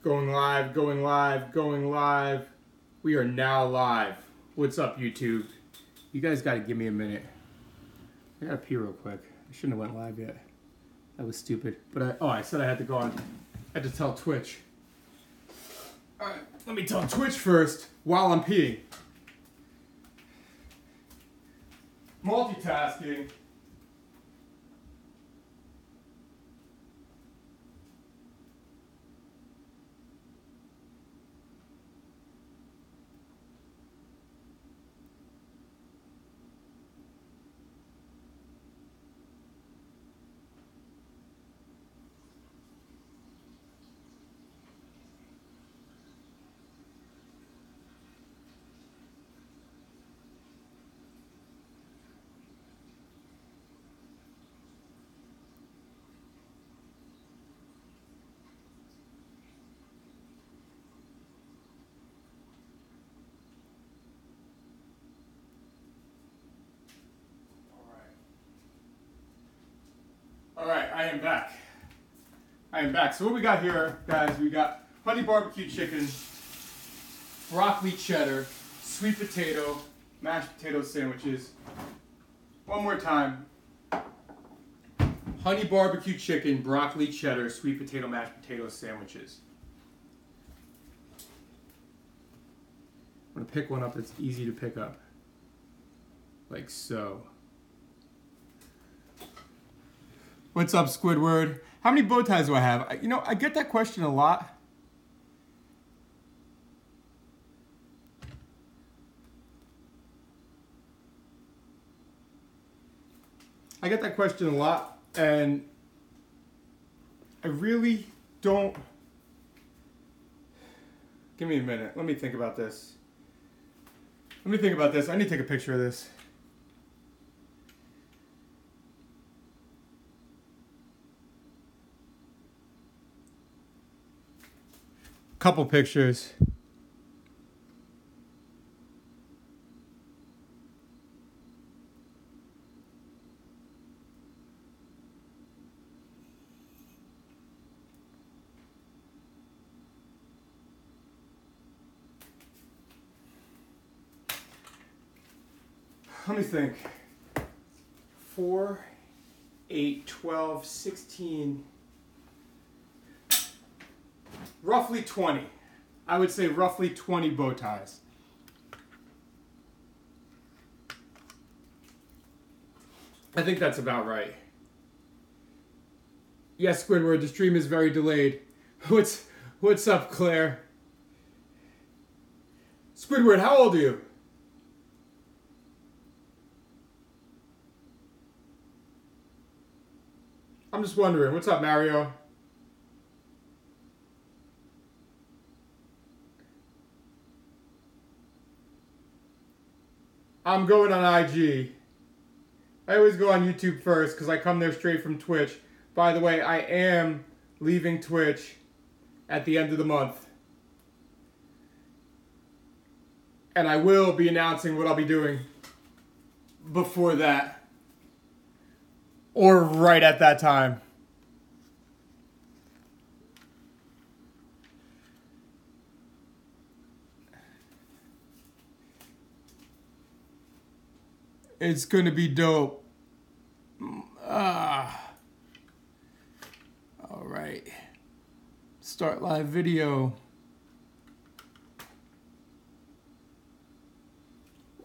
Going live, going live, going live. We are now live. What's up, YouTube? You guys got to give me a minute. I got to pee real quick. I shouldn't have went live yet. That was stupid. But I said I had to go on. I had to tell Twitch. All right, let me tell Twitch first while I'm peeing. Multitasking. Alright, I am back. So what we got here, guys, we got honey barbecue chicken, broccoli cheddar, sweet potato, mashed potato sandwiches. One more time. Honey barbecue chicken, broccoli cheddar, sweet potato, mashed potato sandwiches. I'm going to pick one up that's easy to pick up. Like so. What's up, Squidward? How many bow ties do I have? You know, I get that question a lot. I get that question a lot, and I really don't... Give me a minute. Let me think about this. I need to take a picture of this. Couple pictures. Let me think. 4, 8, 12, 16... Roughly 20. I would say roughly 20 bow ties. I think that's about right. Yes, Squidward, the stream is very delayed. What's up, Claire? Squidward, how old are you? I'm just wondering. What's up, Mario? I'm going on IG. I always go on YouTube first because I come there straight from Twitch. By the way, I am leaving Twitch at the end of the month. And I will be announcing what I'll be doing before that. Or right at that time. It's gonna be dope. All right. Start live video.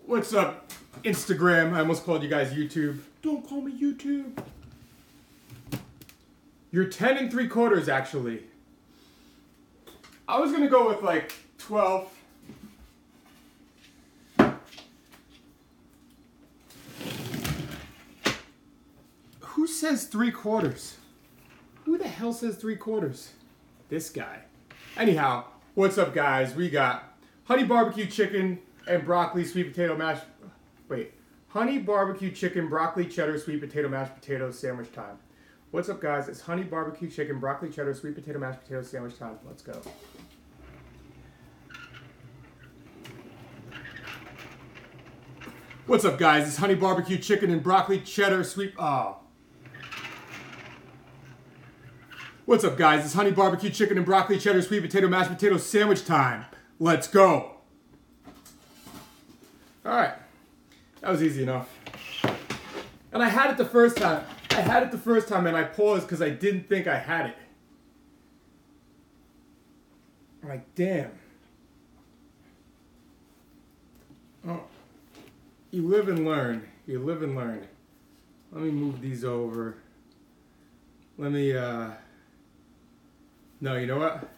What's up, Instagram? I almost called you guys YouTube. Don't call me YouTube. You're 10 3/4 actually. I was gonna go with like 12. Who says 3/4? Who the hell says 3/4? This guy. Anyhow, what's up, guys? We got honey barbecue chicken and broccoli sweet potato mashed... Wait. Honey barbecue chicken, broccoli cheddar, sweet potato mashed potatoes sandwich time. What's up, guys? It's honey barbecue chicken, broccoli cheddar, sweet potato mashed potatoes sandwich time. Let's go. What's up, guys? It's honey barbecue chicken and broccoli cheddar sweet... Oh. What's up, guys? It's honey barbecue chicken and broccoli cheddar sweet potato mashed potato sandwich time. Let's go. All right, that was easy enough. And I had it the first time. And I paused because I didn't think I had it. I'm like, damn. Oh, you live and learn. You live and learn. Let me move these over. Let me, no, you know what?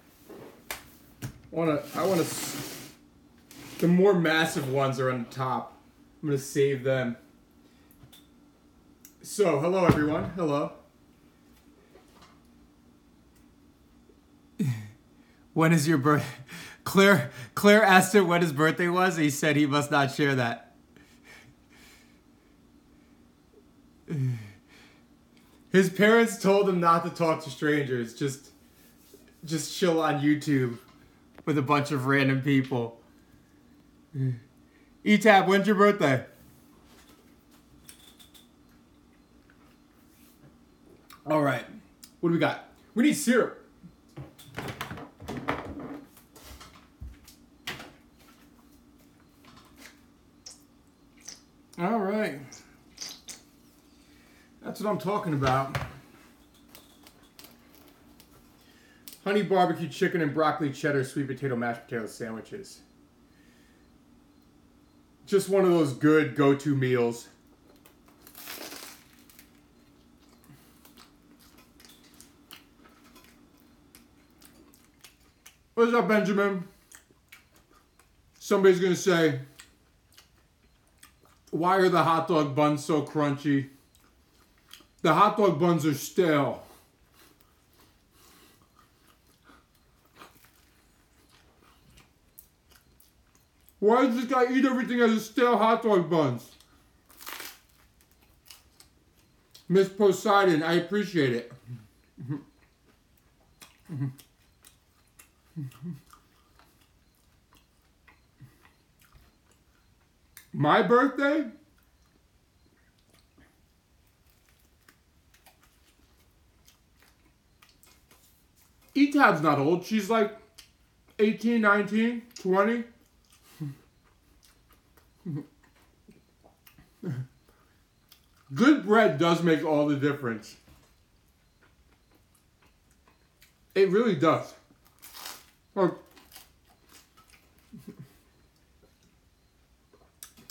The more massive ones are on the top. I'm gonna save them. So, hello everyone. Hello. When is your birth? Claire asked him when his birthday was. He said he must not share that. His parents told him not to talk to strangers. Just chill on YouTube with a bunch of random people. E-Tab, when's your birthday? All right. What do we got? We need syrup. All right. That's what I'm talking about. Honey barbecue chicken and broccoli cheddar sweet potato mashed potato sandwiches. Just one of those good go-to meals. What's up, Benjamin? Somebody's gonna say, why are the hot dog buns so crunchy? The hot dog buns are stale. Why does this guy eat everything as a stale hot dog buns? Miss Poseidon, I appreciate it. My birthday? E-Tab's not old. She's like 18, 19, 20. Good bread does make all the difference. It really does. Look,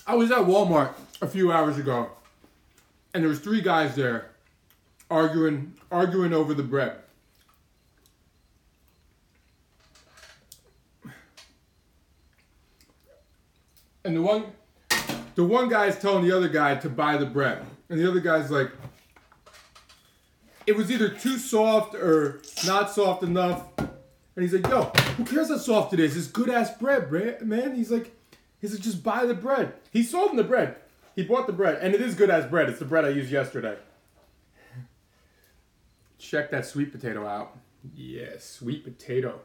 I was at Walmart a few hours ago, and there was 3 guys there arguing over the bread. And the one guy is telling the other guy to buy the bread. And the other guy's like, it was either too soft or not soft enough. And he's like, yo, who cares how soft it is? It's good ass bread, man. He's like, just buy the bread. He sold him the bread. He bought the bread. And it is good ass bread. It's the bread I used yesterday. Check that sweet potato out. Yeah, sweet potato.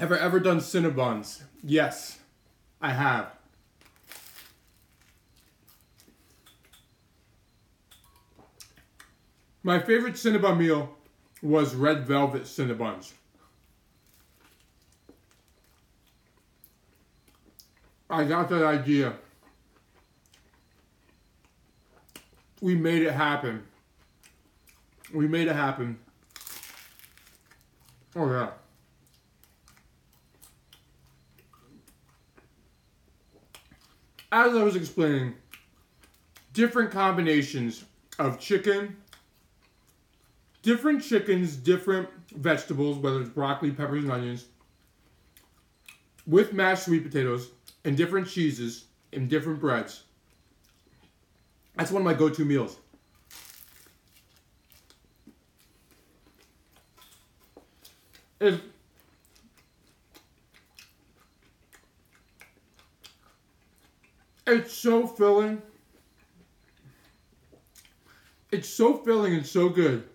Ever done Cinnabons? Yes, I have. My favorite Cinnabon meal was red velvet Cinnabons. I got that idea. We made it happen. We made it happen. Oh yeah. As I was explaining, different combinations of chicken, different chickens, different vegetables, whether it's broccoli, peppers, and onions, with mashed sweet potatoes, and different cheeses, and different breads. That's one of my go-to meals. It's so filling. It's so filling and so good.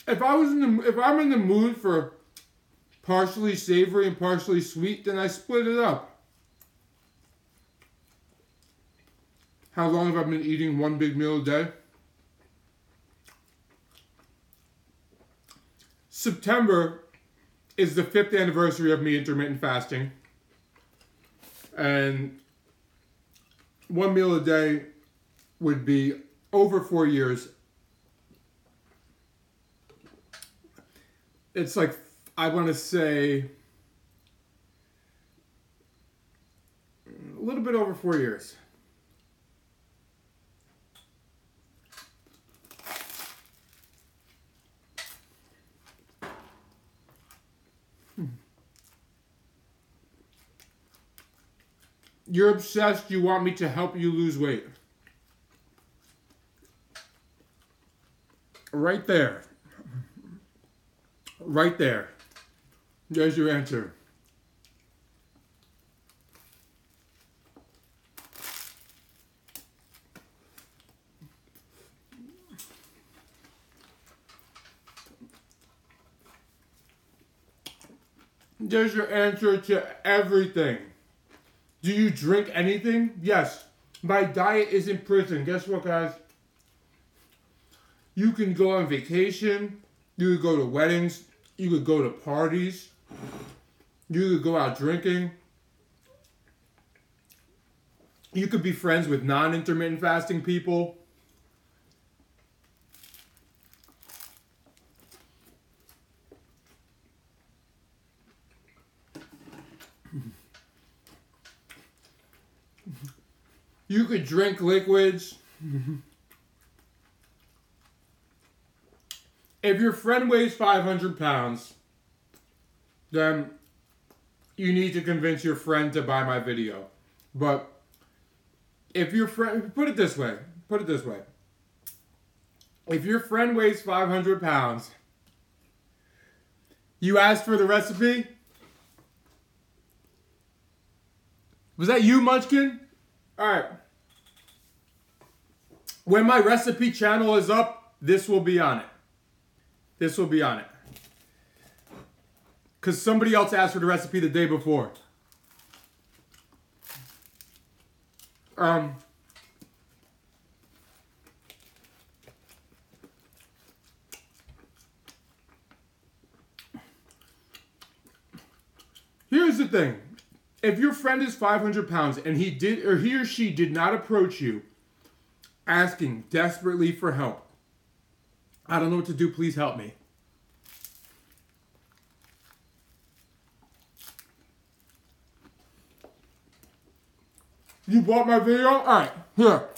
if I'm in the mood for partially savory and partially sweet, then I split it up. How long have I been eating one big meal a day? September is the 5th anniversary of me intermittent fasting. And one meal a day would be over 4 years. It's like, I want to say, a little bit over 4 years. You're obsessed. You want me to help you lose weight. Right there. Right there. There's your answer. There's your answer to everything. Do you drink anything? Yes. My diet is in prison. Guess what, guys? You can go on vacation. You could go to weddings. You could go to parties. You could go out drinking. You could be friends with non-intermittent fasting people. You could drink liquids. If your friend weighs 500 pounds, then you need to convince your friend to buy my video. But if your friend, put it this way. If your friend weighs 500 pounds, you ask for the recipe? Was that you, Munchkin? Alright. When my recipe channel is up, this will be on it. This will be on it. Because somebody else asked for the recipe the day before. Here's the thing. If your friend is 500 pounds and he or she did not approach you asking desperately for help, I don't know what to do, please help me. You bought my video? Alright, here.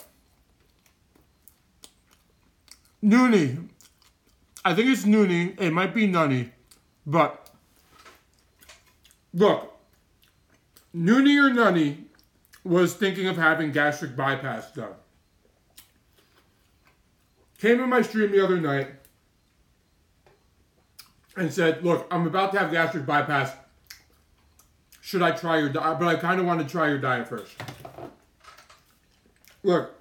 Noonie. I think it's Noonie. It might be Nunny. But, look. Noonie or Nunny was thinking of having gastric bypass done. Came in my stream the other night and said, look, I'm about to have gastric bypass. Should I try your diet? But I kind of want to try your diet first. Look,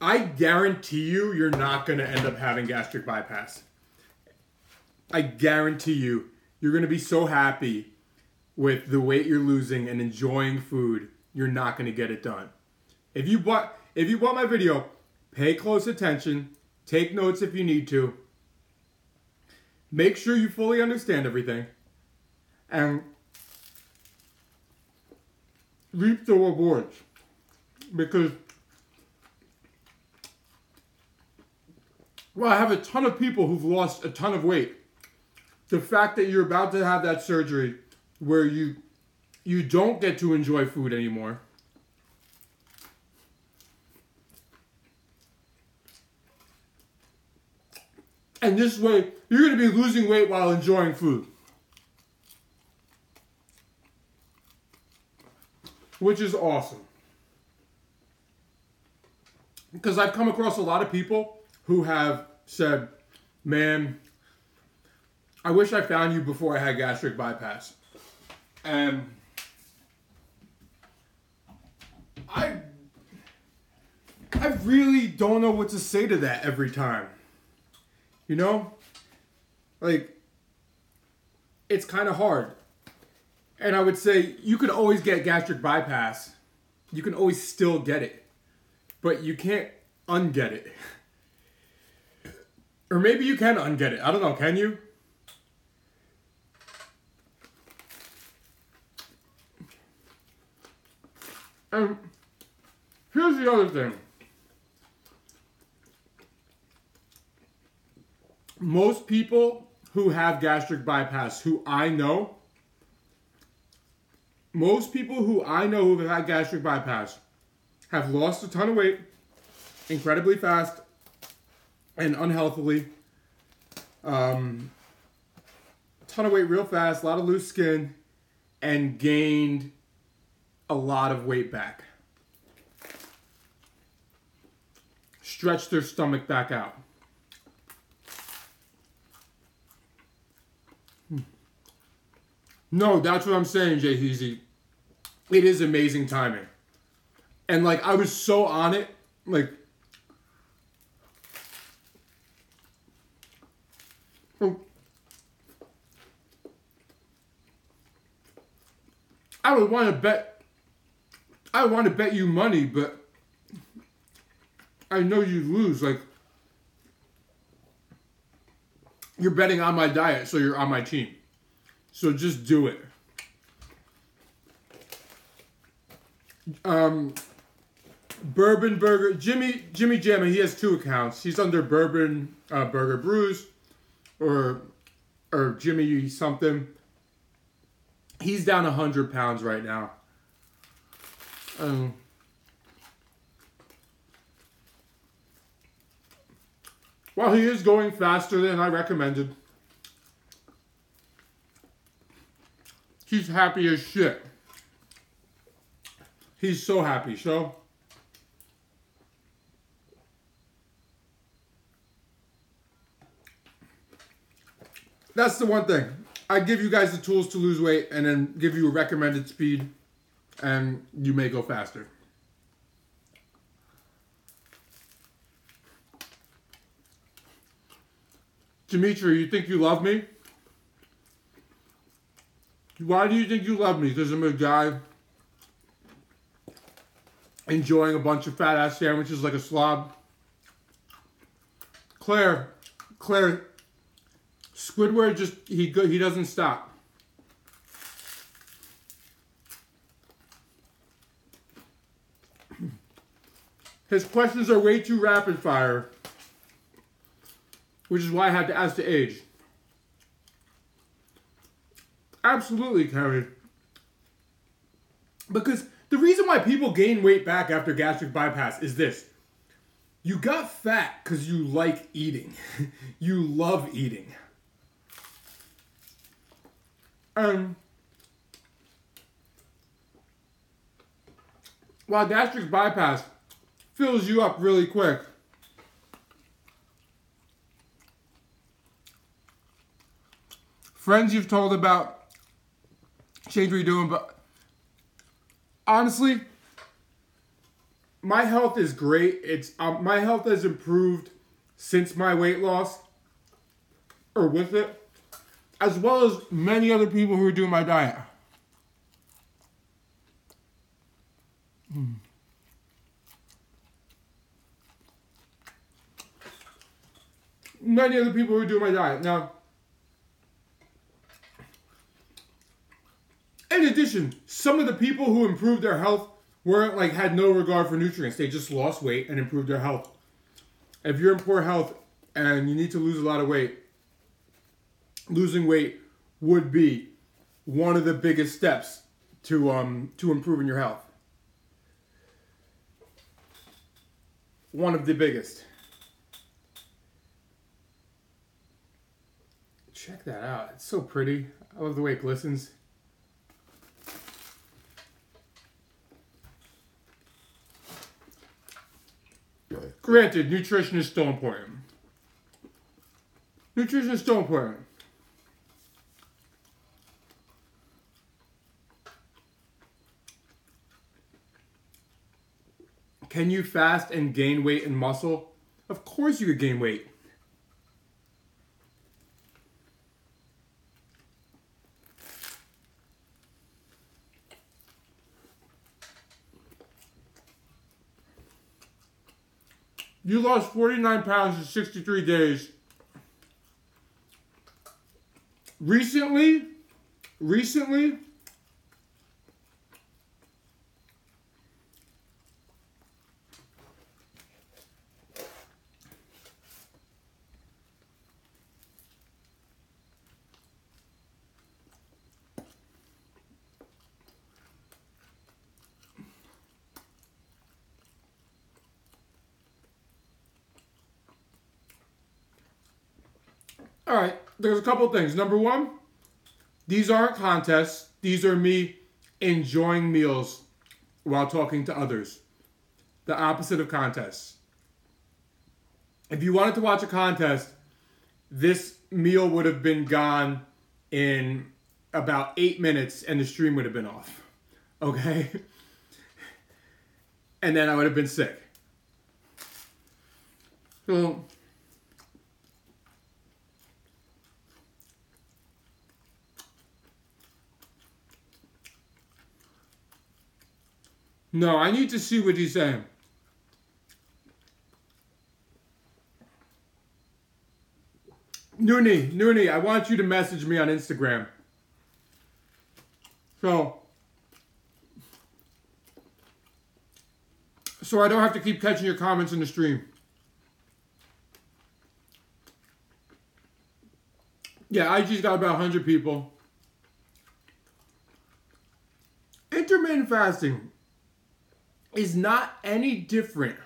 I guarantee you're not going to end up having gastric bypass. I guarantee you're going to be so happy with the weight you're losing and enjoying food, you're not going to get it done. If you bought my video, pay close attention, take notes if you need to, make sure you fully understand everything, and reap the rewards. Because, well, I have a ton of people who've lost a ton of weight. The fact that you're about to have that surgery where you don't get to enjoy food anymore. And this way, you're going to be losing weight while enjoying food. Which is awesome. Because I've come across a lot of people who have said, man, I wish I found you before I had gastric bypass. And I really don't know what to say to that every time. You know? Like, it's kind of hard. And I would say you could always get gastric bypass. You can always still get it. But you can't unget it. Or maybe you can unget it. I don't know. Can you? And here's the other thing. Most people who have gastric bypass, who I know, most people who I know who have had gastric bypass have lost a ton of weight incredibly fast and unhealthily. Ton of weight real fast, a lot of loose skin, and gained a lot of weight back. Stretched their stomach back out. No, that's what I'm saying, Jay Heezy. It is amazing timing. And like, I was so on it. Like, I would want to bet you money, but I know you'd lose. Like, you're betting on my diet, so you're on my team. So just do it. Bourbon Burger, Jimmy Jamma, he has 2 accounts. He's under Bourbon Burger Brews or Jimmy something. He's down 100 pounds right now. Well, he is going faster than I recommended. He's happy as shit. He's so happy, so. That's the one thing. I give you guys the tools to lose weight and then give you a recommended speed and you may go faster. Dimitri, you think you love me? Why do you think you love me? Because I'm a guy enjoying a bunch of fat ass sandwiches like a slob. Claire, Squidward just, he doesn't stop. His questions are way too rapid fire, which is why I had to ask the age. Absolutely, Carrie. Because the reason why people gain weight back after gastric bypass is this. You got fat because you like eating. You love eating. While gastric bypass fills you up really quick, friends you've told about, change what you're doing, but honestly, my health is great. It's my health has improved since my weight loss, or with it, as well as many other people who are doing my diet. Many other people who are doing my diet. Now, in addition, some of the people who improved their health weren't like, had no regard for nutrients. They just lost weight and improved their health. If you're in poor health and you need to lose a lot of weight, losing weight would be one of the biggest steps to improving your health. One of the biggest. Check that out. It's so pretty. I love the way it glistens. Granted, nutrition is still important. Nutrition is still important. Can you fast and gain weight and muscle? Of course you could gain weight. You lost 49 pounds in 63 days. Recently, all right, there's a couple things. Number one, these aren't contests. These are me enjoying meals while talking to others. The opposite of contests. If you wanted to watch a contest, this meal would have been gone in about 8 minutes and the stream would have been off. Okay? And then I would have been sick. So, no, I need to see what he's saying. Noonie, I want you to message me on Instagram. So I don't have to keep catching your comments in the stream. Yeah, IG's got about 100 people. Intermittent fasting is not any different.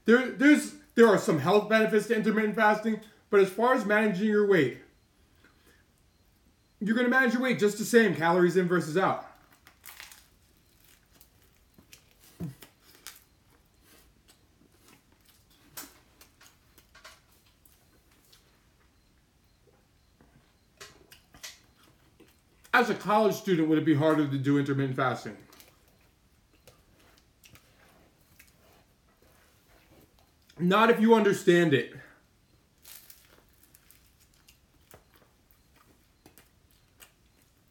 There are some health benefits to intermittent fasting, but as far as managing your weight, you're going to manage your weight just the same, calories in versus out. As a college student, would it be harder to do intermittent fasting? Not if you understand it.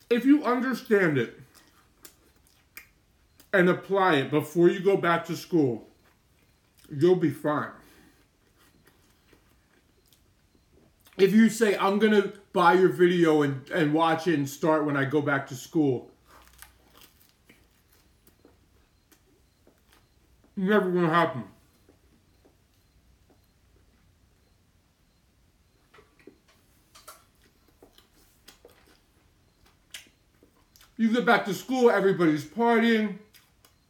If you understand it and apply it before you go back to school, you'll be fine. If you say, I'm going to buy your video and watch it and start when I go back to school, never going to happen. You get back to school, everybody's partying,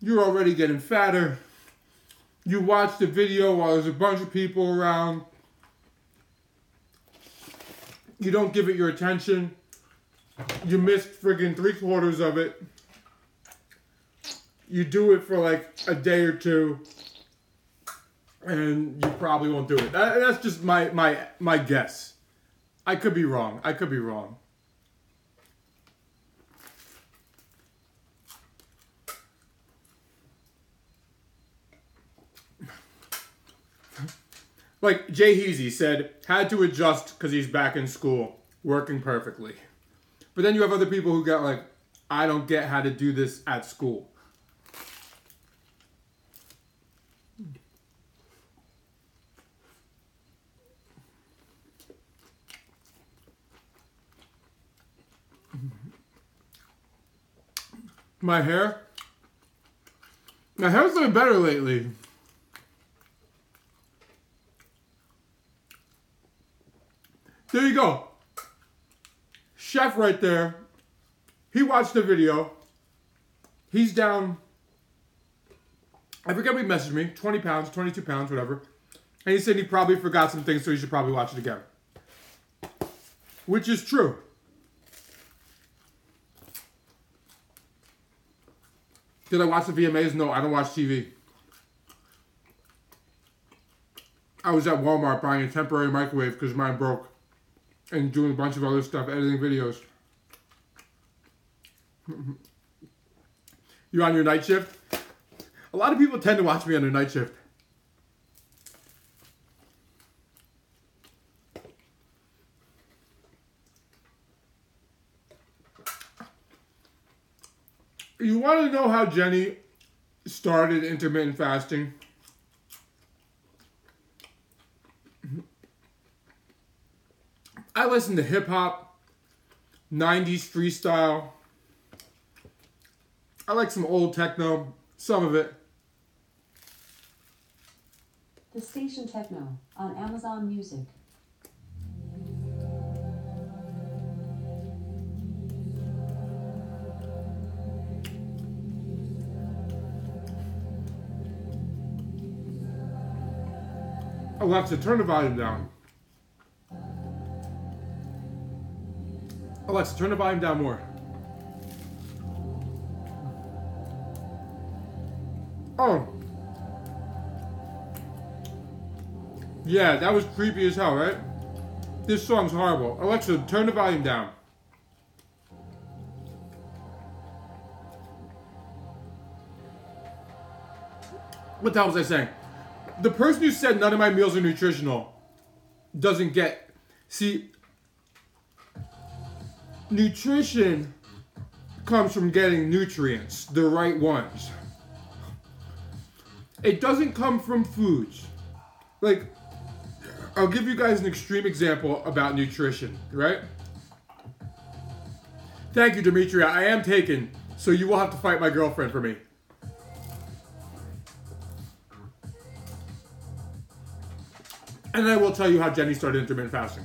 you're already getting fatter. You watch the video while there's a bunch of people around. You don't give it your attention. You missed friggin' 3/4 of it. You do it for like a day or two, and you probably won't do it. That's just my guess. I could be wrong. Like Jay Heasy said, had to adjust because he's back in school, working perfectly. But then you have other people who got like, I don't get how to do this at school. My hair's doing better lately. There you go. Chef right there. He watched the video. He's down, I forget what he messaged me, 20 pounds, 22 pounds, whatever. And he said he probably forgot some things, so he should probably watch it again. Which is true. Did I watch the VMAs? No, I don't watch TV. I was at Walmart buying a temporary microwave because mine broke. And doing a bunch of other stuff, editing videos. You on your night shift? A lot of people tend to watch me on their night shift. You want to know how Jenny started intermittent fasting? I listen to hip hop, 90s freestyle. I like some old techno, some of it. The Station Techno on Amazon Music. Alexa, turn the volume down. Alexa, turn the volume down more. Oh. Yeah, that was creepy as hell, right? This song's horrible. Alexa, turn the volume down. What the hell was I saying? The person who said none of my meals are nutritional doesn't get... See, nutrition comes from getting nutrients, the right ones. It doesn't come from foods. Like, I'll give you guys an extreme example about nutrition, right? Thank you, Demetria. I am taken, so you will have to fight my girlfriend for me. And I will tell you how Jenny started intermittent fasting.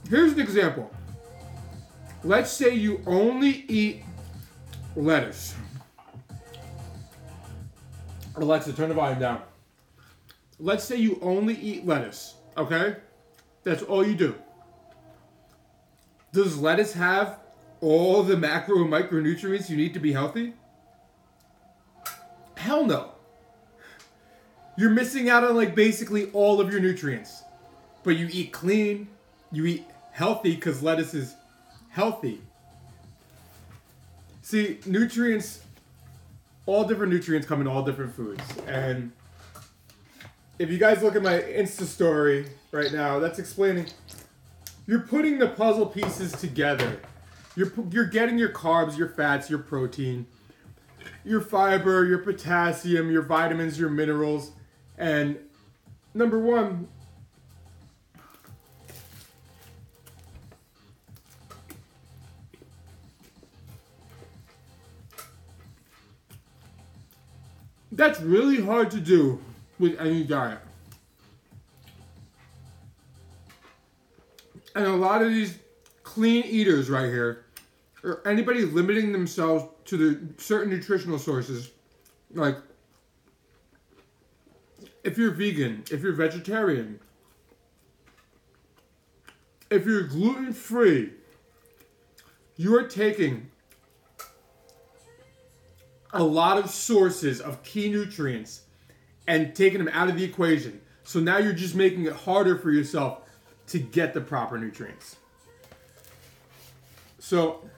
Here's an example. Let's say you only eat lettuce. Alexa, turn the volume down. Let's say you only eat lettuce, okay? That's all you do. Does lettuce have all the macro and micronutrients you need to be healthy? Hell no. You're missing out on like basically all of your nutrients. But you eat clean, you eat healthy because lettuce is healthy. See, nutrients, all different nutrients come in all different foods. And if you guys look at my Insta story right now, that's explaining, you're putting the puzzle pieces together. You're getting your carbs, your fats, your protein, your fiber, your potassium, your vitamins, your minerals. And number one, that's really hard to do with any diet. And a lot of these clean eaters right here, or anybody limiting themselves to the certain nutritional sources, like if you're vegan, if you're vegetarian, if you're gluten-free, you are taking a lot of sources of key nutrients and taking them out of the equation. So now you're just making it harder for yourself to get the proper nutrients. So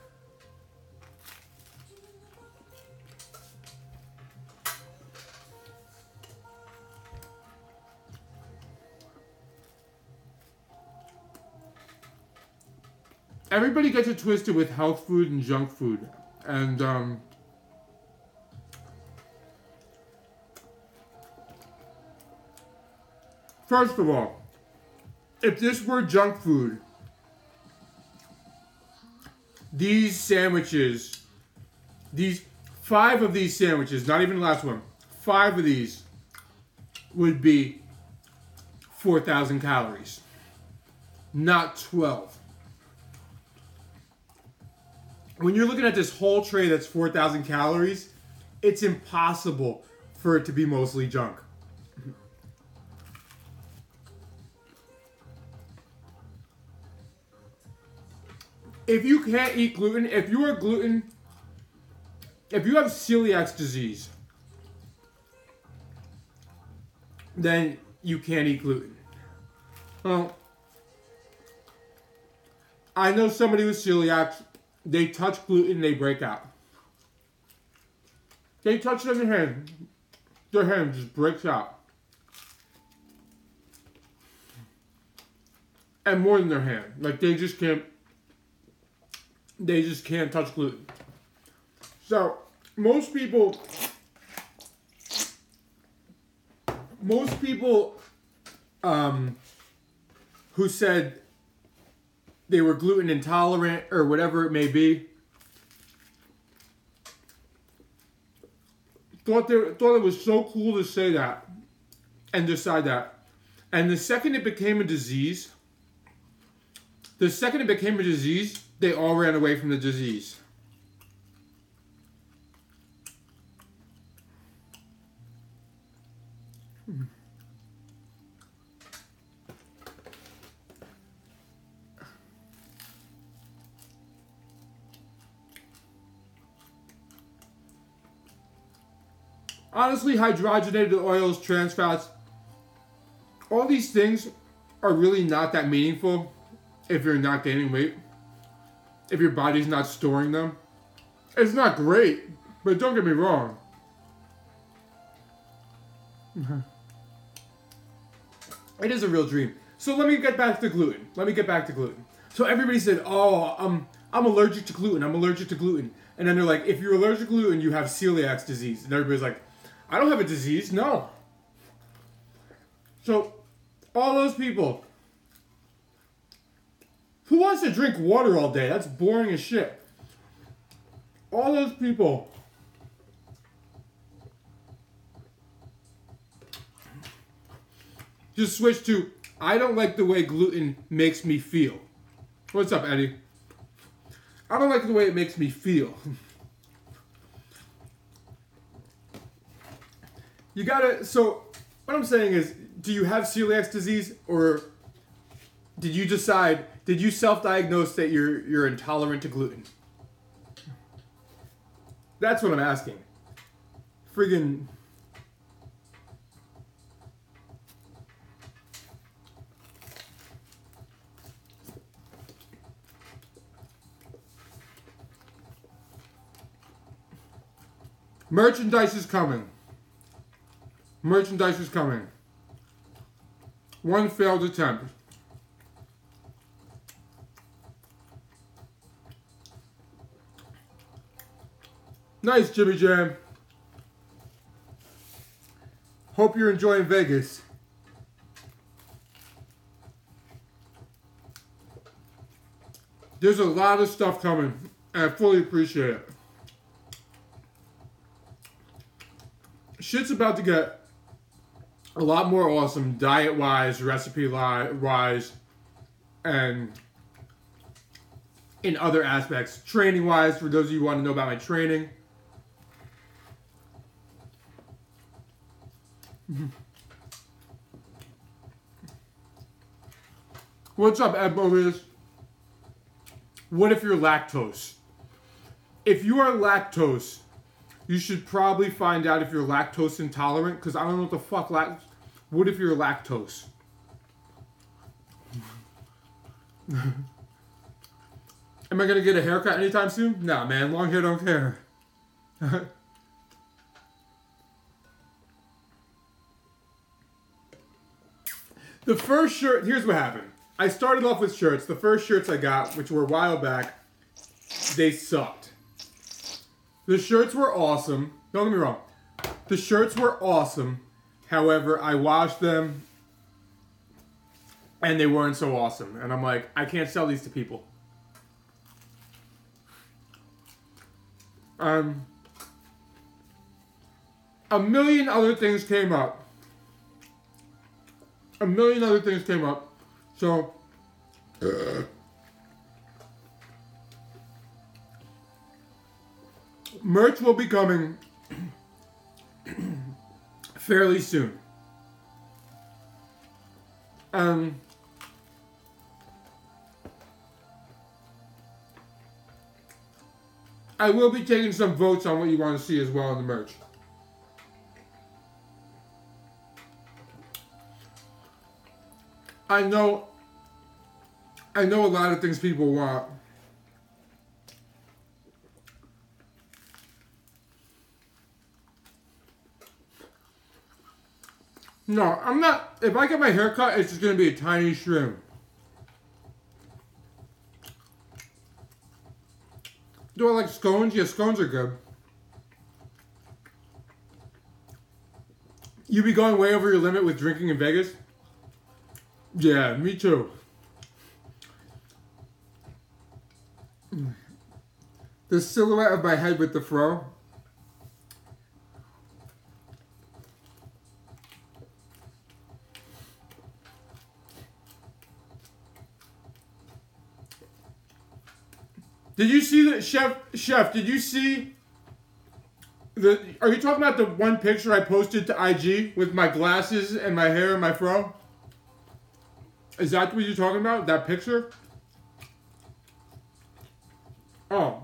everybody gets it twisted with health food and junk food. And first of all, if this were junk food, these sandwiches, these 5 of these sandwiches, not even the last one, 5 of these would be 4,000 calories, not 12. When you're looking at this whole tray that's 4,000 calories, it's impossible for it to be mostly junk. If you can't eat gluten, if you have celiac disease, then you can't eat gluten. Well, I know somebody with celiac, they touch gluten, they break out. They touch it in their hand just breaks out. And more than their hand. Like they just can't touch gluten. So, most people who said they were gluten intolerant or whatever it may be. Thought it was so cool to say that and decide that. And the second it became a disease, they all ran away from the disease. Honestly, hydrogenated oils, trans fats, all these things are really not that meaningful if you're not gaining weight. If your body's not storing them. It's not great, but don't get me wrong. It is a real dream. So let me get back to gluten. So everybody said, oh, I'm allergic to gluten. And then they're like, if you're allergic to gluten, you have celiac disease. And everybody's like, I don't have a disease, no. So, all those people. Who wants to drink water all day? That's boring as shit. All those people. Just switch to, I don't like the way gluten makes me feel. What's up, Eddie? I don't like the way it makes me feel. You gotta, so what I'm saying is, do you have celiac disease, or did you self-diagnose that you're intolerant to gluten? That's what I'm asking. Friggin' merchandise is coming. One failed attempt. Nice, Jimmy Jam. Hope you're enjoying Vegas. There's a lot of stuff coming, and I fully appreciate it. Shit's about to get a lot more awesome diet-wise, recipe-wise, and in other aspects. Training-wise, for those of you who want to know about my training. What's up, Ed Bovis? What if you're lactose? If you are lactose, you should probably find out if you're lactose intolerant, because I don't know what the fuck what if you're lactose? Am I going to get a haircut anytime soon? Nah, man. Long hair don't care. The first shirt, here's what happened. I started off with shirts. The first shirts I got, which were a while back, they sucked. The shirts were awesome. Don't get me wrong. The shirts were awesome. However, I washed them and they weren't so awesome. And I'm like, I can't sell these to people. A million other things came up. So, merch will be coming fairly soon. I will be taking some votes on what you want to see as well in the merch. I know a lot of things people want. No, I'm not. If I get my hair cut, it's just going to be a tiny shrimp. Do I like scones? Yeah, scones are good. You be going way over your limit with drinking in Vegas? Yeah, me too. The silhouette of my head with the fro. Did you see the chef? Did you see the? Are you talking about the one picture I posted to IG with my glasses and my hair and my fro? Is that what you're talking about? That picture? Oh.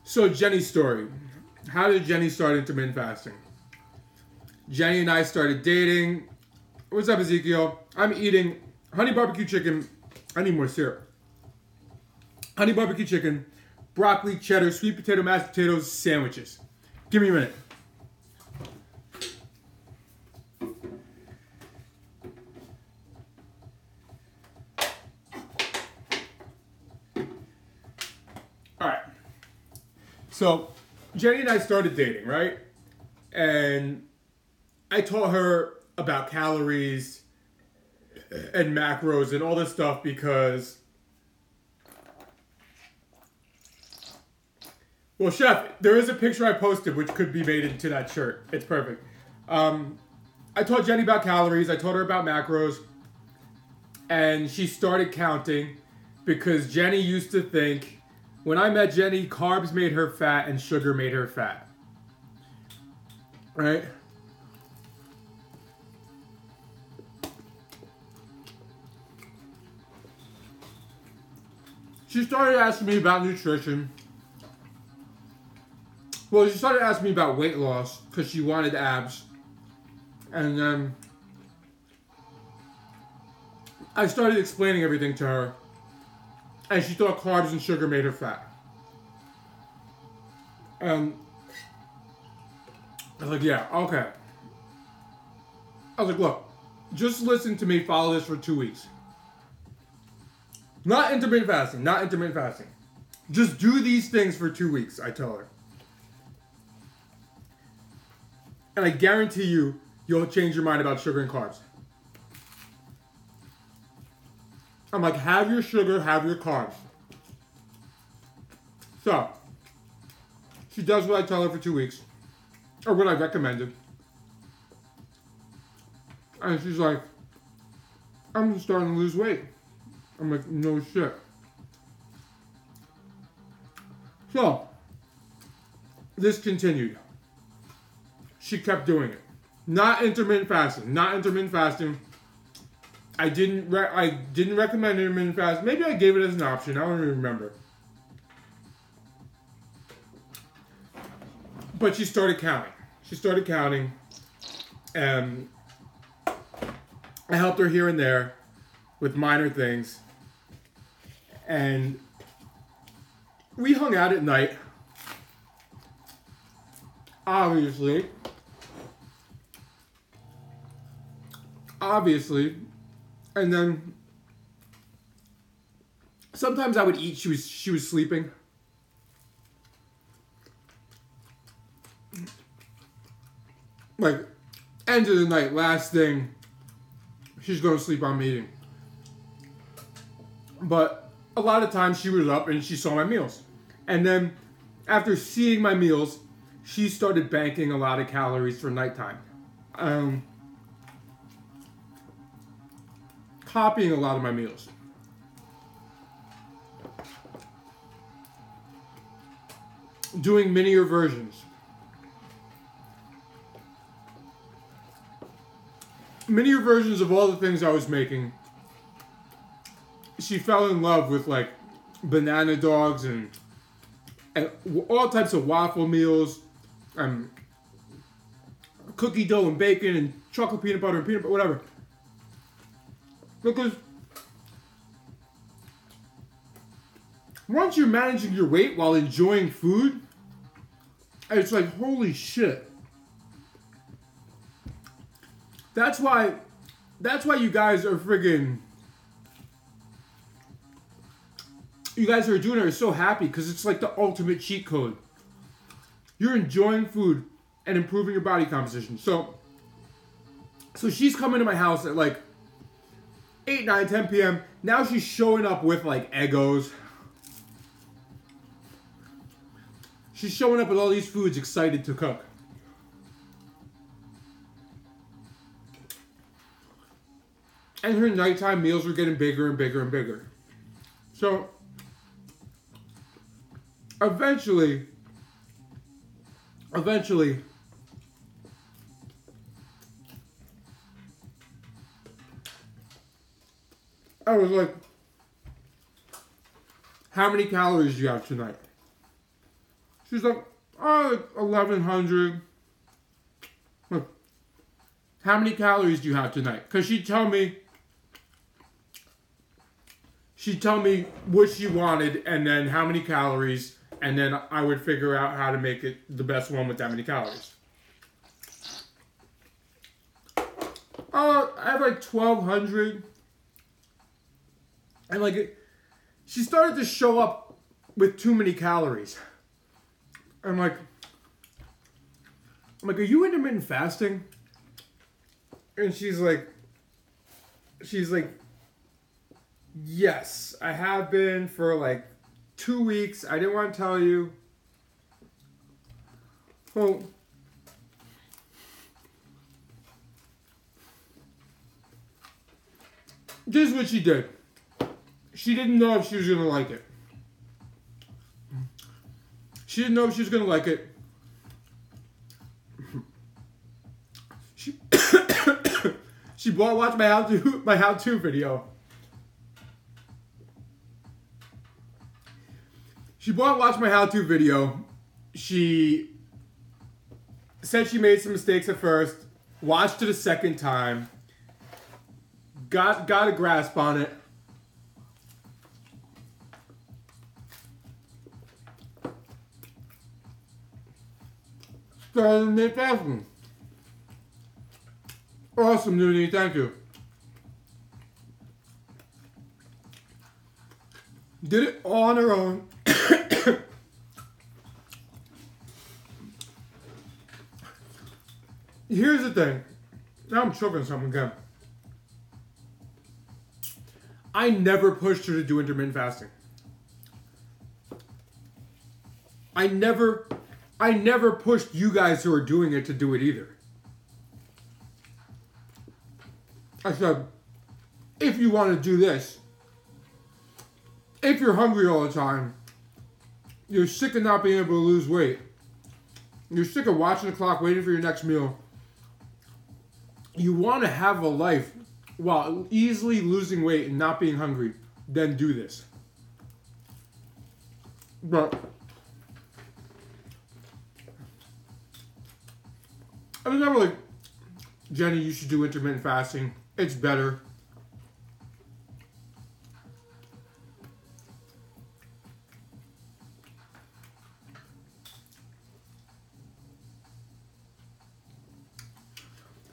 So Jenny's story. How did Jenny start intermittent fasting? Jenny and I started dating. What's up, Ezekiel? I'm eating honey barbecue chicken. I need more syrup. Honey barbecue chicken, broccoli, cheddar, sweet potato, mashed potatoes, sandwiches. Give me a minute. All right. So, Jenny and I started dating, right? And I taught her about calories and macros and all this stuff because, well, chef, there is a picture I posted which could be made into that shirt. It's perfect. I taught Jenny about calories. I taught her about macros. And she started counting because Jenny used to think, when I met Jenny, carbs made her fat and sugar made her fat. Right? She started asking me about nutrition. Well, she started asking me about weight loss because she wanted abs. And then I started explaining everything to her. And she thought carbs and sugar made her fat. I was like, yeah, okay. I was like, look, just listen to me, follow this for 2 weeks. Not intermittent fasting, not intermittent fasting. Just do these things for 2 weeks, I tell her. And I guarantee you, you'll change your mind about sugar and carbs. I'm like, have your sugar, have your carbs. So, she does what I tell her for 2 weeks. Or what I recommended. And she's like, I'm starting to lose weight. I'm like, no shit. So, this continued. She kept doing it. Not intermittent fasting. Not intermittent fasting. I didn't recommend intermittent fasting. Maybe I gave it as an option. I don't even remember. But she started counting. She started counting. And I helped her here and there with minor things. And we hung out at night. Obviously. And then sometimes I would eat. She was sleeping. Like, end of the night, last thing, she's going to sleep on me eating. But a lot of times she was up and she saw my meals. And then after seeing my meals, she started banking a lot of calories for nighttime. Copying a lot of my meals. Doing minier versions. Minier versions of all the things I was making. She fell in love with like banana dogs and all types of waffle meals, cookie dough and bacon and chocolate peanut butter and peanut butter, whatever. Because once you're managing your weight while enjoying food, it's like, holy shit. That's why you guys are friggin', you guys who are doing it are so happy because it's like the ultimate cheat code. You're enjoying food and improving your body composition. So, So she's coming to my house at like 8, 9, 10 p.m. Now she's showing up with like Eggos. She's showing up with all these foods excited to cook. And her nighttime meals were getting bigger and bigger and bigger. So eventually, I was like, how many calories do you have tonight? She's like, oh, like 1,100. Look, how many calories do you have tonight? Because she'd tell me what she wanted and then how many calories, and then I would figure out how to make it the best one with that many calories. I have like 1,200. And like, she started to show up with too many calories. I'm like, are you intermittent fasting? And she's like, yes, I have been for like 2 weeks. I didn't want to tell you. Well, this is what she did. She didn't know if she was going to like it. She didn't know if she was going to like it. She watched my how-to video. She watched my how-to video. She said she made some mistakes at first. Watched it a second time. Got a grasp on it. Started intermittent fasting. Awesome, Noonie. Thank you. Did it all on her own. Here's the thing. Now I'm choking something again. I never pushed her to do intermittent fasting. I never pushed you guys who are doing it to do it either. I said, if you want to do this, if you're hungry all the time, you're sick of not being able to lose weight, you're sick of watching the clock, waiting for your next meal, you want to have a life while easily losing weight and not being hungry, then do this. But I was never like, Jenny, you should do intermittent fasting. It's better.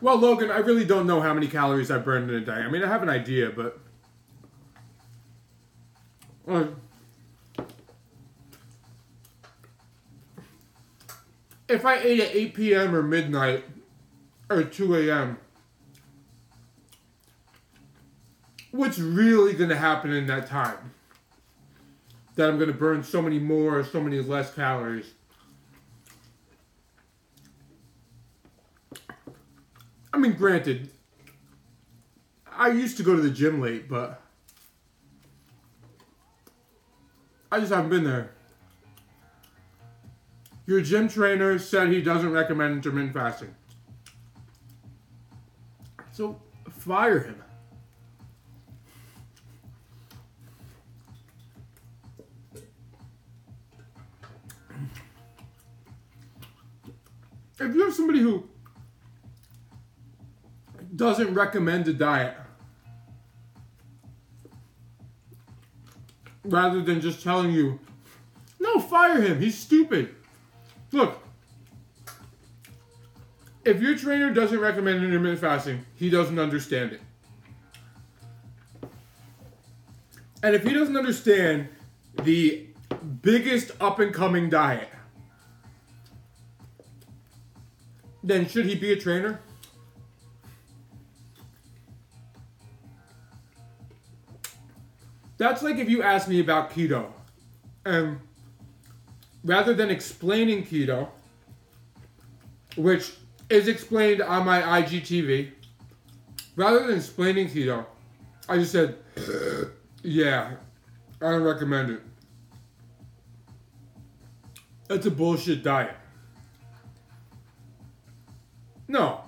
Well, Logan, I really don't know how many calories I burned in a day. I mean, I have an idea, but if I ate at 8 p.m. or midnight or 2 a.m., what's really going to happen in that time? That I'm going to burn so many more, so many less calories. I mean, granted, I used to go to the gym late, but I just haven't been there. Your gym trainer said he doesn't recommend intermittent fasting. So, fire him. If you have somebody who doesn't recommend a diet, rather than just telling you, no, fire him, he's stupid. Look, if your trainer doesn't recommend intermittent fasting, he doesn't understand it. And if he doesn't understand the biggest up-and-coming diet, then should he be a trainer? That's like if you ask me about keto. And rather than explaining keto, which is explained on my IGTV, rather than explaining keto, I just said, yeah, I don't recommend it. That's a bullshit diet. No.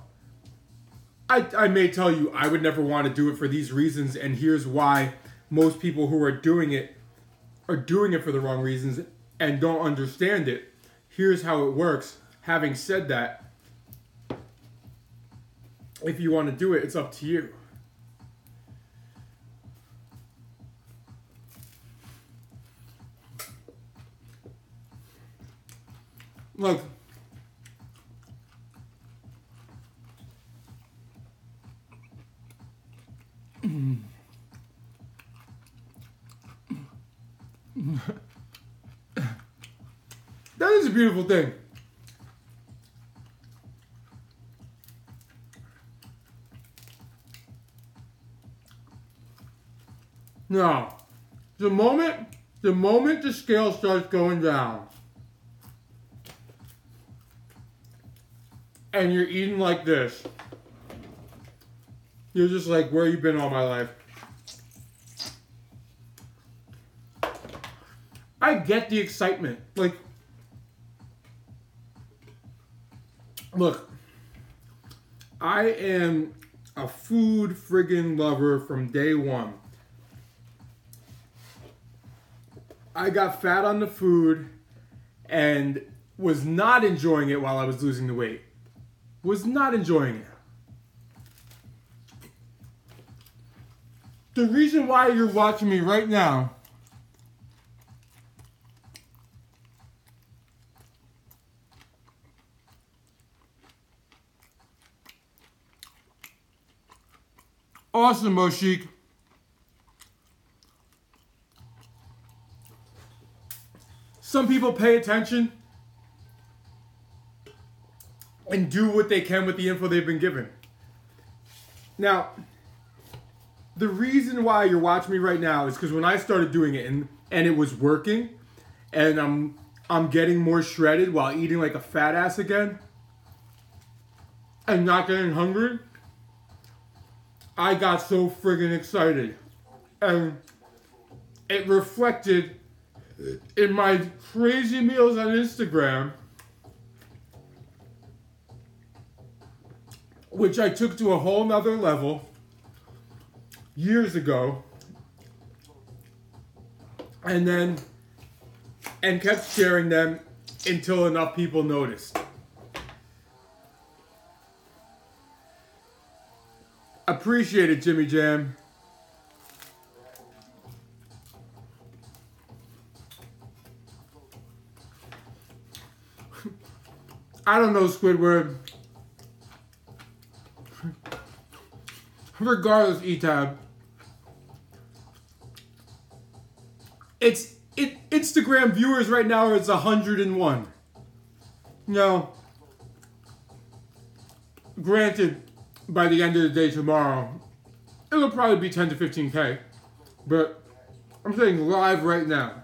I may tell you I would never want to do it for these reasons, and here's why most people who are doing it for the wrong reasons and don't understand it. Here's how it works. Having said that, if you want to do it, it's up to you. Look, that is a beautiful thing. Now, the moment the scale starts going down, and you're eating like this, you're just like, where you been all my life? I get the excitement. Like, look, I am a food friggin' lover from day one. I got fat on the food and was not enjoying it while I was losing the weight. Was not enjoying it. The reason why you're watching me right now awesome, Moshik. Some people pay attention and do what they can with the info they've been given. Now, the reason why you're watching me right now is because when I started doing it and it was working, and I'm getting more shredded while eating like a fat ass again, and not getting hungry, I got so friggin' excited. And it reflected in my crazy meals on Instagram, which I took to a whole nother level years ago, and kept sharing them until enough people noticed. Appreciate it, Jimmy Jam. I don't know, Squidward. Regardless, Etab. Instagram viewers right now are 101. Now, granted, by the end of the day tomorrow, it'll probably be 10 to 15K. But I'm saying live right now.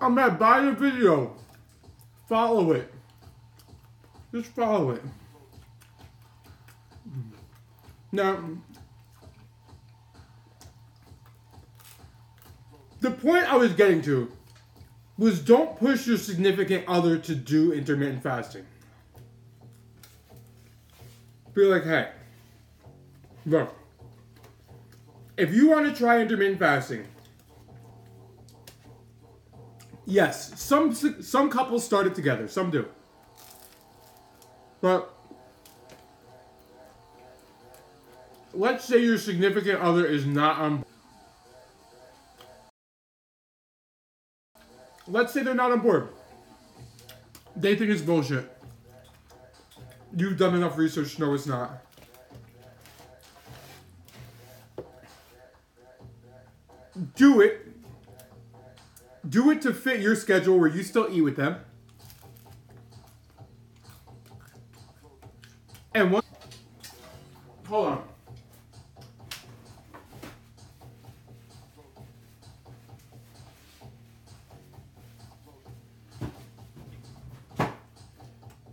I'm at buy the video. Follow it. Just follow it. Now, the point I was getting to was don't push your significant other to do intermittent fasting. Be like, hey, look, if you want to try intermittent fasting, yes, some couples start it together, some do. But let's say your significant other is not on board. Let's say they're not on board. They think it's bullshit. You've done enough research to know it's not. do it. Do it to fit your schedule where you still eat with them. And one, hold on.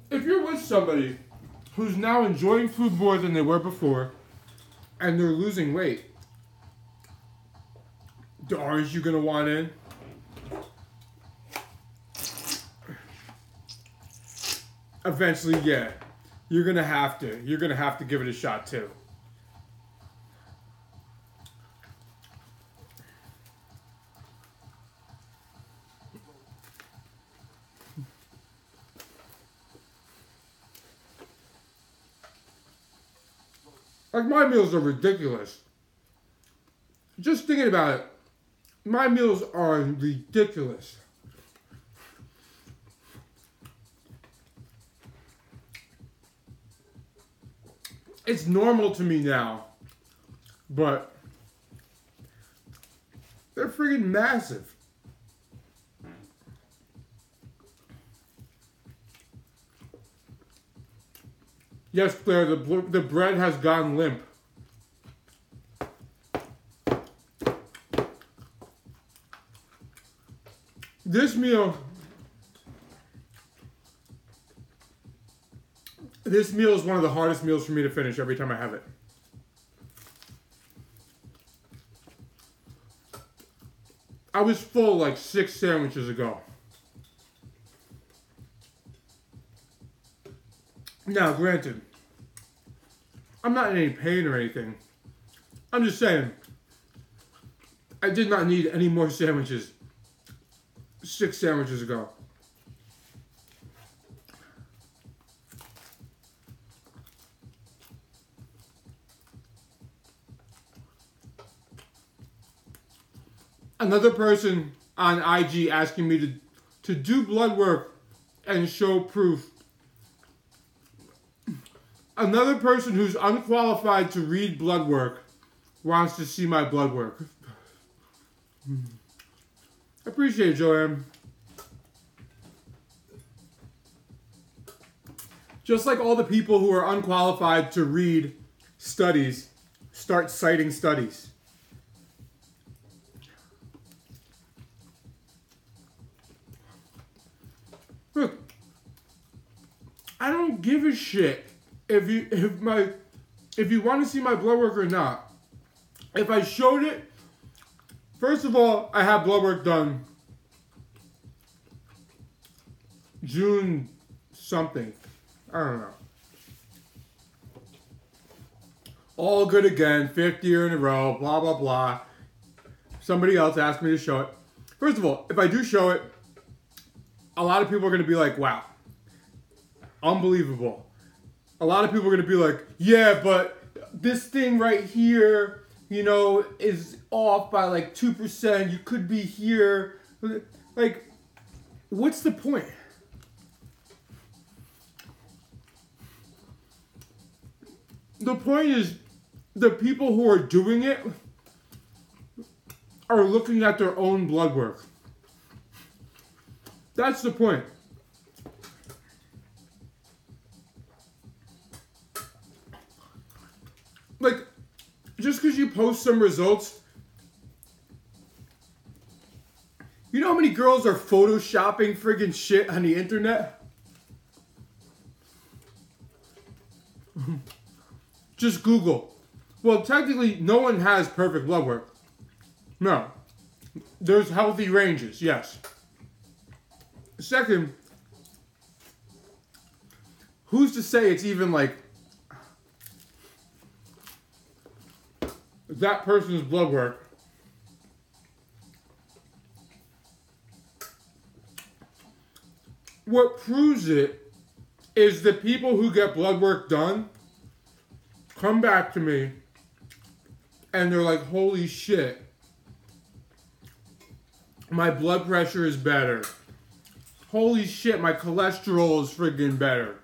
If you're with somebody who's now enjoying food more than they were before, and they're losing weight, aren't you gonna want in? Eventually, yeah. You're gonna have to. You're gonna have to give it a shot too. Like, my meals are ridiculous. Just thinking about it, my meals are ridiculous. It's normal to me now, but they're freaking massive. Yes, Claire, the bread has gone limp. This meal is one of the hardest meals for me to finish every time I have it. I was full like 6 sandwiches ago. Now, granted, I'm not in any pain or anything. I'm just saying, I did not need any more sandwiches 6 sandwiches ago. Another person on IG asking me to do blood work and show proof. Another person who's unqualified to read blood work wants to see my blood work. Appreciate it, Joanne. Just like all the people who are unqualified to read studies start citing studies. Look, I don't give a shit if you want to see my blood work or not. If I showed it, first of all, I have blood work done June something. I don't know. All good again, 5th year in a row, blah, blah, blah. Somebody else asked me to show it. First of all, if I do show it, a lot of people are going to be like, wow, unbelievable. A lot of people are going to be like, yeah, but this thing right here, you know, is off by like 2%. You could be here. Like, what's the point? The point is, the people who are doing it are looking at their own blood work. That's the point. Like, just because you post some results, you know how many girls are photoshopping friggin' shit on the internet? Just Google. Well, technically, no one has perfect blood work. No. There's healthy ranges, yes. Second, who's to say it's even like that person's blood work? What proves it is the people who get blood work done come back to me and they're like, holy shit, my blood pressure is better. Holy shit, my cholesterol is friggin' better.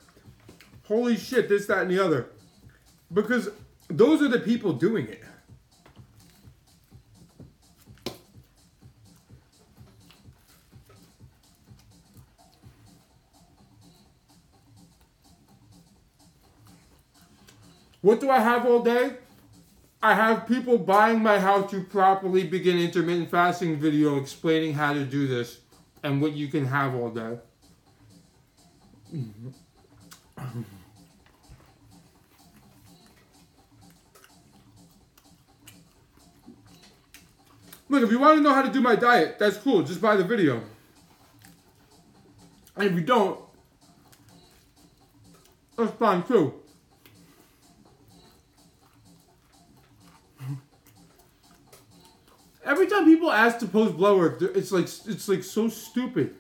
Holy shit, this, that, and the other. Because those are the people doing it. What do I have all day? I have people buying my how to properly begin intermittent fasting video explaining how to do this and what you can have all day. Look, if you want to know how to do my diet, that's cool. Just buy the video. And if you don't, that's fine too. Every time people ask to post blood work, it's like so stupid.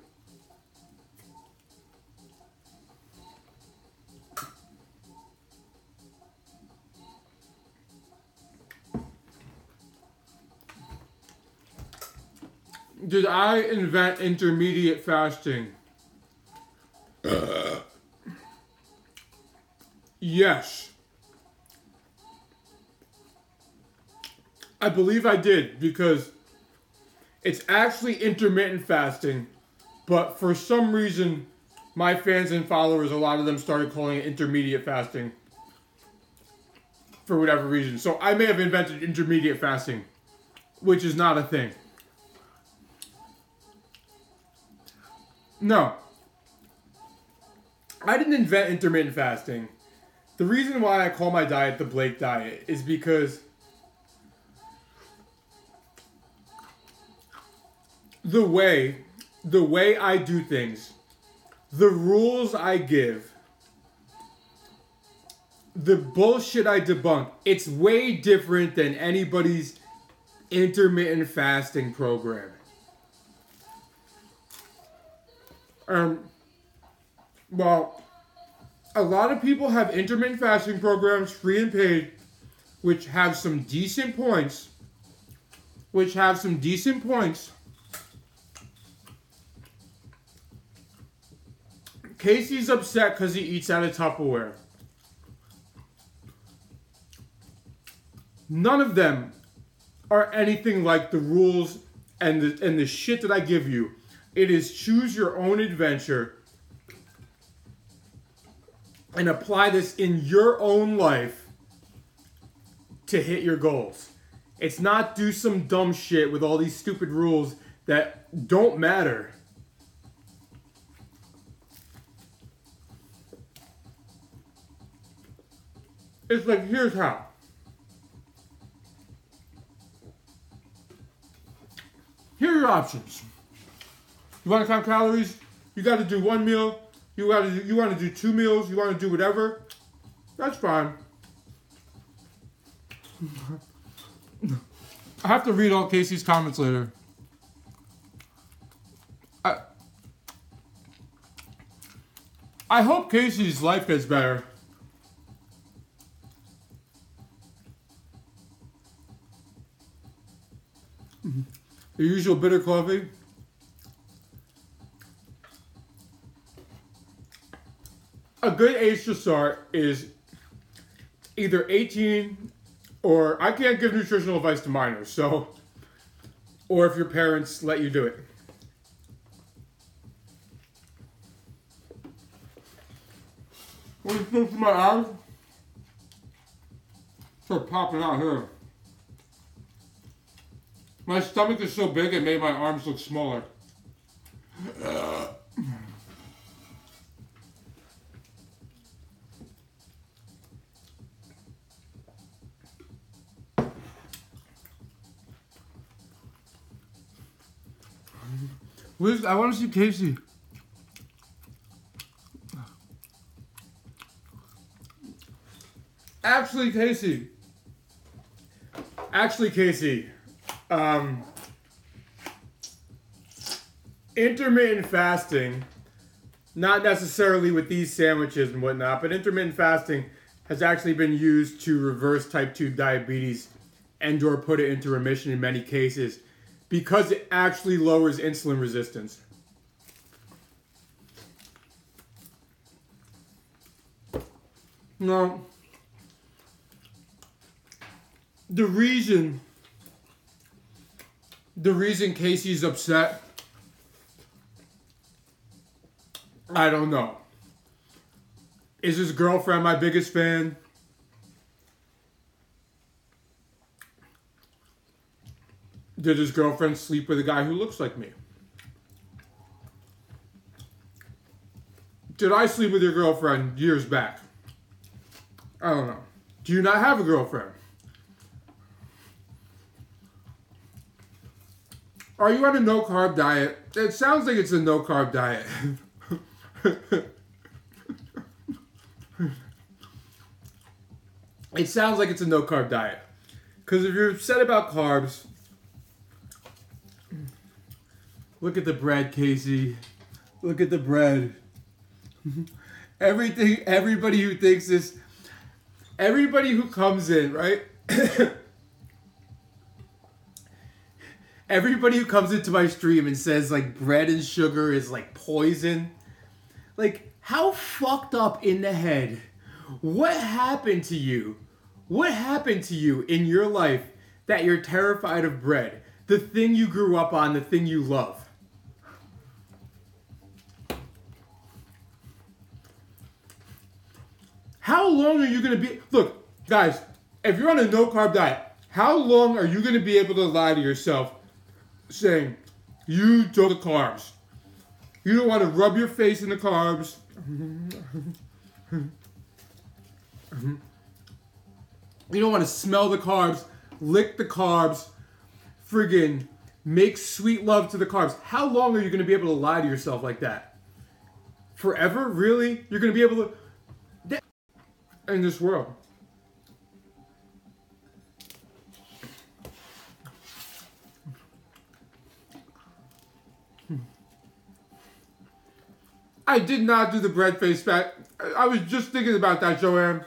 Did I invent intermediate fasting? Yes. I believe I did, because it's actually intermittent fasting, but for some reason, my fans and followers, a lot of them started calling it intermediate fasting for whatever reason. So I may have invented intermediate fasting, which is not a thing. No. I didn't invent intermittent fasting. The reason why I call my diet the Blake diet is because the way I do things, the rules I give, the bullshit I debunk, it's way different than anybody's intermittent fasting program. Well, a lot of people have intermittent fasting programs, free and paid, which have some decent points. Casey's upset because he eats out of Tupperware. None of them are anything like the rules and the shit that I give you. It is choose your own adventure and apply this in your own life to hit your goals. It's not do some dumb shit with all these stupid rules that don't matter. It's like, here's how. Here are your options. You want to count calories? You got to do one meal. You want to do 2 meals. You want to do whatever. That's fine. I have to read all Casey's comments later. I hope Casey's life gets better. The usual bitter coffee. A good age to start is either 18 or I can't give nutritional advice to minors, so, or if your parents let you do it. What is this in my eyes? Start popping out here. My stomach is so big it made my arms look smaller. I want to see Casey. Actually, Casey. Intermittent fasting, not necessarily with these sandwiches and whatnot, but intermittent fasting has actually been used to reverse type 2 diabetes and or put it into remission in many cases because it actually lowers insulin resistance. Now, the reason Casey's upset, I don't know. Is his girlfriend my biggest fan? Did his girlfriend sleep with a guy who looks like me? Did I sleep with your girlfriend years back? I don't know. Do you not have a girlfriend? Are you on a no-carb diet? It sounds like it's a no-carb diet. It sounds like it's a no-carb diet. Because if you're upset about carbs... Look at the bread, Casey. Look at the bread. Everybody who thinks this... Everybody who comes in, right? Everybody who comes into my stream and says, like, bread and sugar is, like, poison. Like, how fucked up in the head? What happened to you? What happened to you in your life that you're terrified of bread? The thing you grew up on, the thing you love. How long are you going to be... Look, guys, if you're on a no-carb diet, how long are you going to be able to lie to yourself saying, you don't the carbs? You don't want to rub your face in the carbs. You don't want to smell the carbs, lick the carbs, friggin' make sweet love to the carbs. How long are you going to be able to lie to yourself like that? Forever? Really? You're going to be able to... In this world. I did not do the bread face fat. I was just thinking about that, Joanne.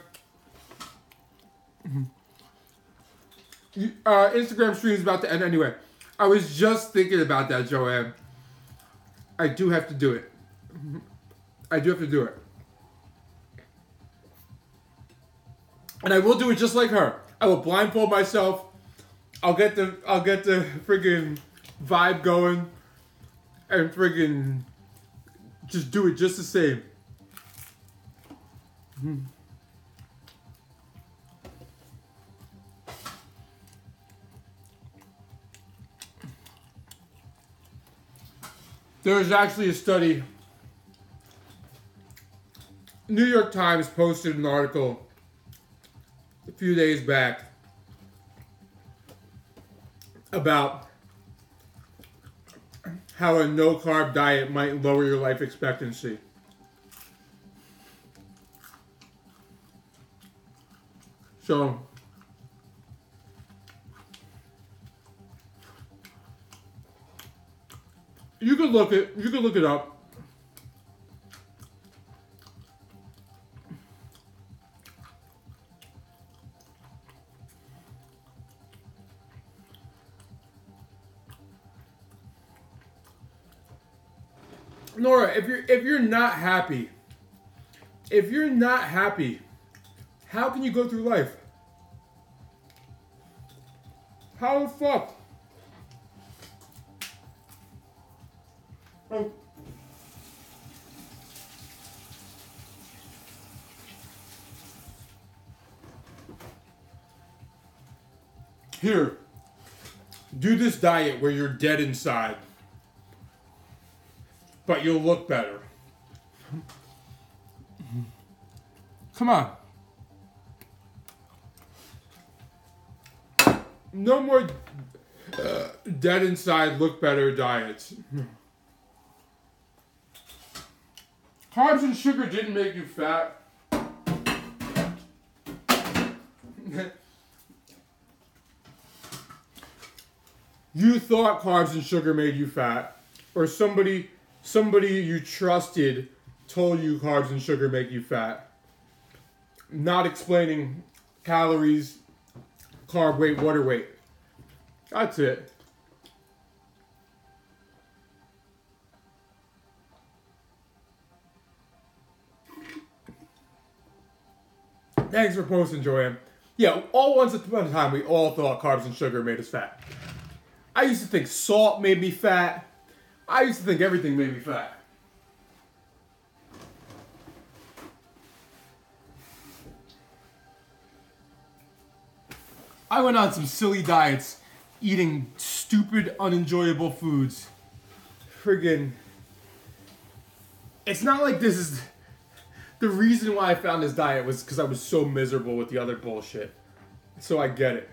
Instagram stream is about to end anyway. I was just thinking about that, Joanne. I do have to do it. I do have to do it. And I will do it just like her. I will blindfold myself. I'll get the friggin' vibe going. And friggin' just do it just the same. There was actually a study. New York Times posted an article a few days back about how a no-carb diet might lower your life expectancy. So, you could look it up. Nora, if you're not happy, how can you go through life? How the fuck? Oh. Here, do this diet where you're dead inside. But you'll look better. Come on. No more dead inside, look better diets. Carbs and sugar didn't make you fat. You thought carbs and sugar made you fat. Or somebody you trusted told you carbs and sugar make you fat. Not explaining calories, carb weight, water weight. That's it. Thanks for posting, Joanne. Yeah, all once upon a time we all thought carbs and sugar made us fat. I used to think salt made me fat. I used to think everything made me fat. I went on some silly diets eating stupid, unenjoyable foods. Friggin'. It's not like this is... The reason why I found this diet was because I was so miserable with the other bullshit. So I get it.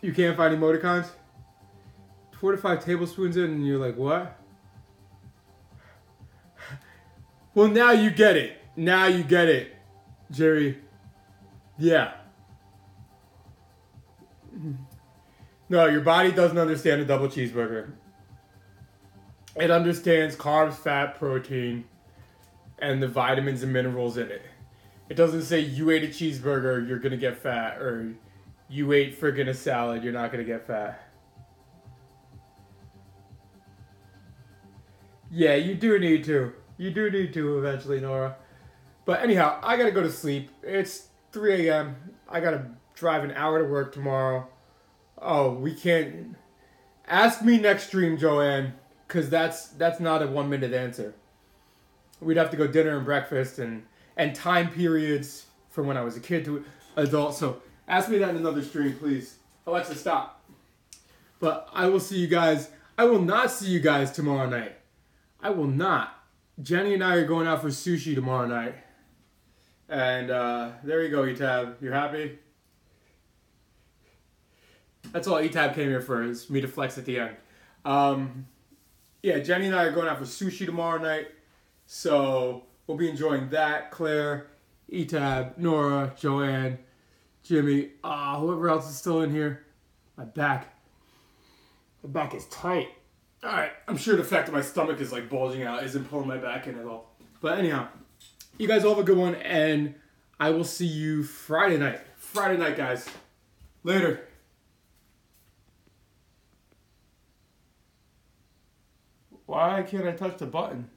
You can't find emoticons? 4 to 5 tablespoons in and you're like, what? Well, now you get it. Now you get it, Jerry. Yeah. No, your body doesn't understand a double cheeseburger. It understands carbs, fat, protein, and the vitamins and minerals in it. It doesn't say you ate a cheeseburger, you're going to get fat, or you ate friggin' a salad, you're not going to get fat. Yeah, you do need to. You do need to eventually, Nora. But anyhow, I got to go to sleep. It's 3 a.m. I got to drive an hour to work tomorrow. Oh, we can't... Ask me next stream, Joanne, because that's not a 1 minute answer. We'd have to go dinner and breakfast and time periods from when I was a kid to adult. So ask me that in another stream, please. Alexa, stop. But I will see you guys. I will not see you guys tomorrow night. I will not. Jenny and I are going out for sushi tomorrow night. And there you go, Etab. You're happy? That's all Etab came here for, is me to flex at the end. Yeah, Jenny and I are going out for sushi tomorrow night. So we'll be enjoying that. Claire, Etab, Nora, Joanne, Jimmy, whoever else is still in here. My back is tight. Alright, I'm sure the fact that my stomach is like bulging out isn't pulling my back in at all. But anyhow, you guys all have a good one, and I will see you Friday night. Friday night, guys. Later. Why can't I touch the button?